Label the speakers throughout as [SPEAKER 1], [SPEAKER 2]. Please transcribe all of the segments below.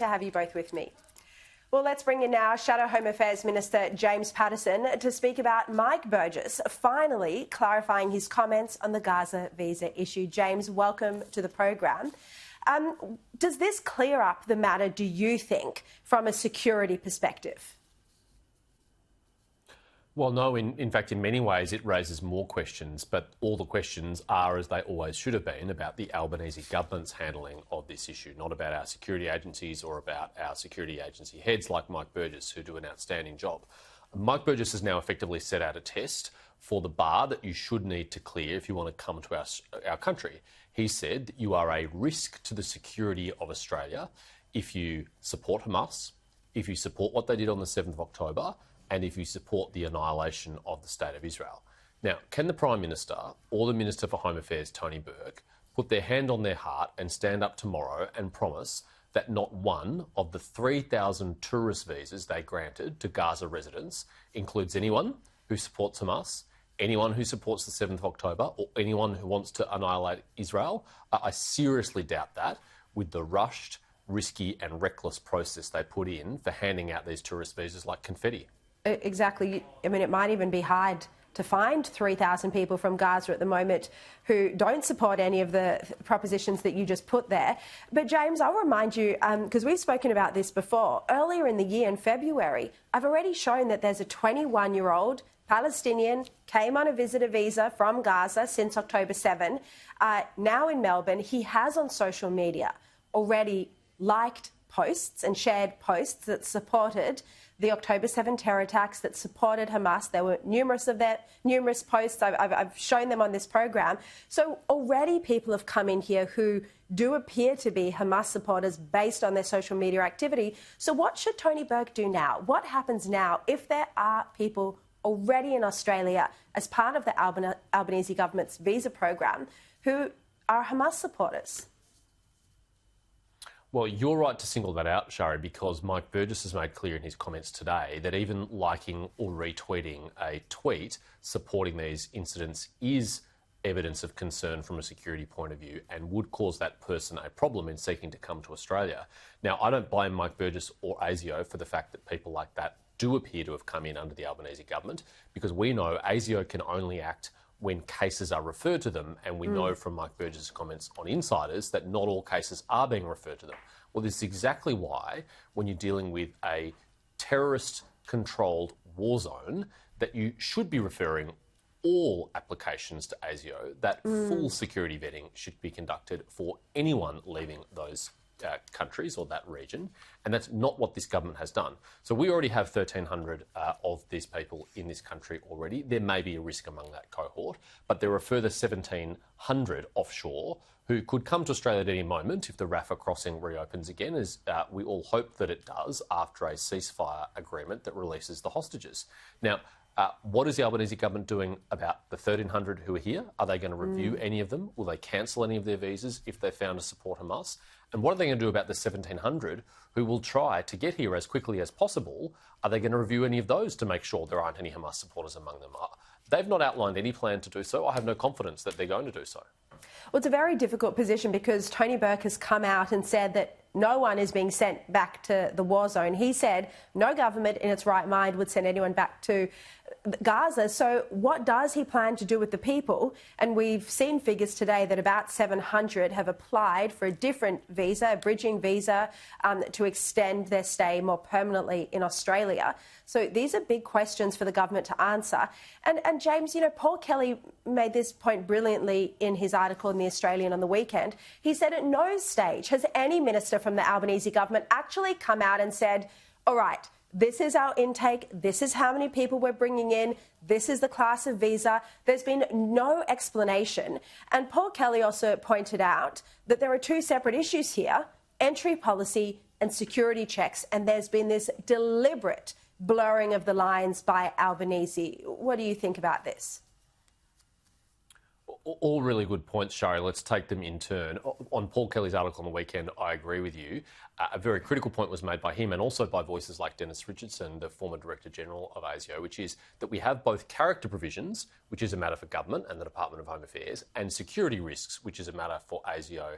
[SPEAKER 1] To have you both with me. Well, let's bring in now Shadow Home Affairs Minister James Partisan to speak about Mike Burgess finally clarifying his comments on the Gaza visa issue. James, welcome to the program. Does this clear up the matter, do you think, from a security perspective?
[SPEAKER 2] Well, no, in fact, in many ways it raises more questions, but all the questions are, as they always should have been, about the Albanese government's handling of this issue, not about our security agencies or about our security agency heads like Mike Burgess, who do an outstanding job. Mike Burgess has now effectively set out a test for the bar that you should need to clear if you want to come to our country. He said that you are a risk to the security of Australia if you support Hamas, if you support what they did on the 7th of October, and if you support the annihilation of the State of Israel. Now, can the Prime Minister or the Minister for Home Affairs, Tony Burke, put their hand on their heart and stand up tomorrow and promise that not one of the 3,000 tourist visas they granted to Gaza residents includes anyone who supports Hamas, anyone who supports the 7th of October, or anyone who wants to annihilate Israel? I seriously doubt that with the rushed, risky and reckless process they put in for handing out these tourist visas like confetti.
[SPEAKER 1] Exactly. I mean, it might even be hard to find 3,000 people from Gaza at the moment who don't support any of the propositions that you just put there. But James, I'll remind you, because we've spoken about this before, earlier in the year in February, I've already shown that there's a 21-year-old Palestinian, came on a visitor visa from Gaza since October 7, now in Melbourne. He has on social media already liked posts and shared posts that supported the October 7 terror attacks, that supported Hamas. There were numerous posts. I've shown them on this program. So already people have come in here who do appear to be Hamas supporters based on their social media activity. So what should Tony Burke do now? What happens now if there are people already in Australia as part of the Albanese government's visa program who are Hamas supporters?
[SPEAKER 2] Well, you're right to single that out, Shari, because Mike Burgess has made clear in his comments today that even liking or retweeting a tweet supporting these incidents is evidence of concern from a security point of view and would cause that person a problem in seeking to come to Australia. Now, I don't blame Mike Burgess or ASIO for the fact that people like that do appear to have come in under the Albanese government, because we know ASIO can only act when cases are referred to them, and we know from Mike Burgess' comments on Insiders that not all cases are being referred to them. Well, this is exactly why, when you're dealing with a terrorist-controlled war zone, that you should be referring all applications to ASIO, that full security vetting should be conducted for anyone leaving those countries or that region, and that's not what this government has done. So we already have 1,300 of these people in this country already. There may be a risk among that cohort, but there are a further 1,700 offshore who could come to Australia at any moment if the Rafah crossing reopens again, as we all hope that it does after a ceasefire agreement that releases the hostages. Now, what is the Albanese government doing about the 1,300 who are here? Are they going to review any of them? Will they cancel any of their visas if they're found to support Hamas? And what are they going to do about the 1,700 who will try to get here as quickly as possible? Are they going to review any of those to make sure there aren't any Hamas supporters among them? They've not outlined any plan to do so. I have no confidence that they're going to do so.
[SPEAKER 1] Well, it's a very difficult position because Tony Burke has come out and said that no one is being sent back to the war zone. He said no government in its right mind would send anyone back to Gaza. So what does he plan to do with the people? And we've seen figures today that about 700 have applied for a different visa, a bridging visa, to extend their stay more permanently in Australia. So these are big questions for the government to answer. And James, you know, Paul Kelly made this point brilliantly in his article in The Australian on the weekend. He said at no stage has any minister from the Albanese government actually come out and said, all right, this is our intake, this is how many people we're bringing in, this is the class of visa. There's been no explanation. And Paul Kelly also pointed out that there are two separate issues here, entry policy and security checks, and there's been this deliberate blurring of the lines by Albanese. What do you think about this?
[SPEAKER 2] All really good points, Shari. Let's take them in turn. On Paul Kelly's article on the weekend, I agree with you. A very critical point was made by him and also by voices like Dennis Richardson, the former Director General of ASIO, which is that we have both character provisions, which is a matter for government and the Department of Home Affairs, and security risks, which is a matter for ASIO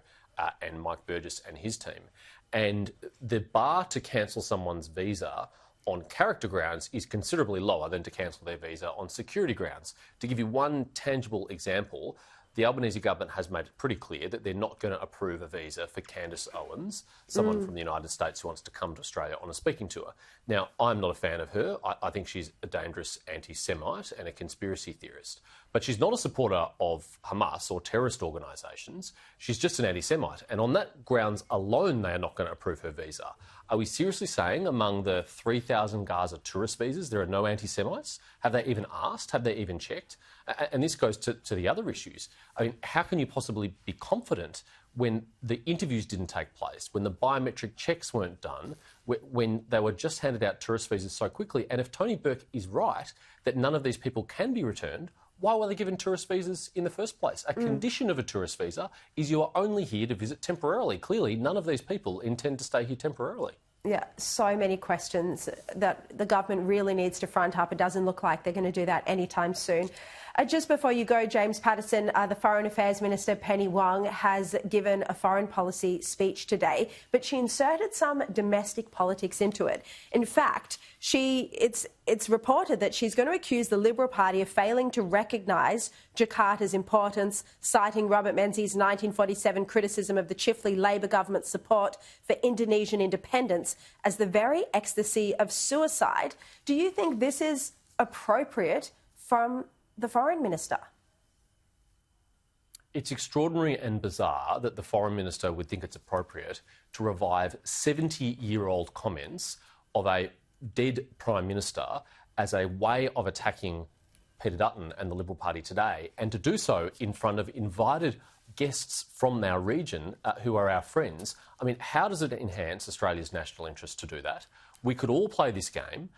[SPEAKER 2] and Mike Burgess and his team. And the bar to cancel someone's visa on character grounds is considerably lower than to cancel their visa on security grounds. To give you one tangible example, the Albanese government has made it pretty clear that they're not going to approve a visa for Candace Owens, someone from the United States who wants to come to Australia on a speaking tour. Now, I'm not a fan of her. I think she's a dangerous anti-Semite and a conspiracy theorist. But she's not a supporter of Hamas or terrorist organisations. She's just an anti-Semite. And on that grounds alone, they are not going to approve her visa. Are we seriously saying among the 3,000 Gaza tourist visas, there are no anti-Semites? Have they even asked? Have they even checked? And this goes to the other issues. I mean, how can you possibly be confident when the interviews didn't take place, when the biometric checks weren't done, when they were just handed out tourist visas so quickly? And if Tony Burke is right that none of these people can be returned, why were they given tourist visas in the first place? A condition of a tourist visa is you are only here to visit temporarily. Clearly, none of these people intend to stay here temporarily.
[SPEAKER 1] Yeah, so many questions that the government really needs to front up. It doesn't look like they're going to do that anytime soon. Just before you go, James Patterson, the Foreign Affairs Minister Penny Wong has given a foreign policy speech today, but she inserted some domestic politics into it. In fact, it's reported that she's going to accuse the Liberal Party of failing to recognise Jakarta's importance, citing Robert Menzies' 1947 criticism of the Chifley Labor government's support for Indonesian independence as the very ecstasy of suicide. Do you think this is appropriate from the Foreign Minister?
[SPEAKER 2] It's extraordinary and bizarre that the Foreign Minister would think it's appropriate to revive 70-year-old comments of a dead Prime Minister as a way of attacking Peter Dutton and the Liberal Party today, and to do so in front of invited guests from our region who are our friends. I mean, how does it enhance Australia's national interest to do that? We could all play this game.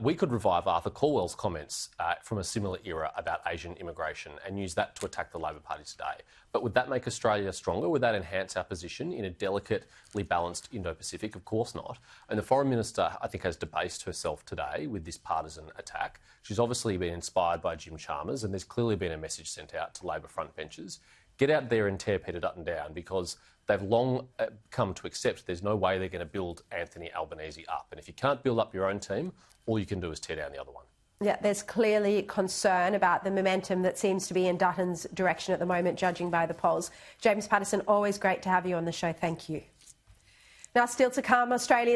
[SPEAKER 2] We could revive Arthur Calwell's comments from a similar era about Asian immigration and use that to attack the Labor Party today. But would that make Australia stronger? Would that enhance our position in a delicately balanced Indo-Pacific? Of course not. And the Foreign Minister, I think, has debased herself today with this partisan attack. She's obviously been inspired by Jim Chalmers, and there's clearly been a message sent out to Labor frontbenchers. Get out there and tear Peter Dutton down, because they've long come to accept there's no way they're going to build Anthony Albanese up. And if you can't build up your own team, all you can do is tear down the other one.
[SPEAKER 1] Yeah, there's clearly concern about the momentum that seems to be in Dutton's direction at the moment, judging by the polls. James Patterson, always great to have you on the show. Thank you. Now, still to come, Australia's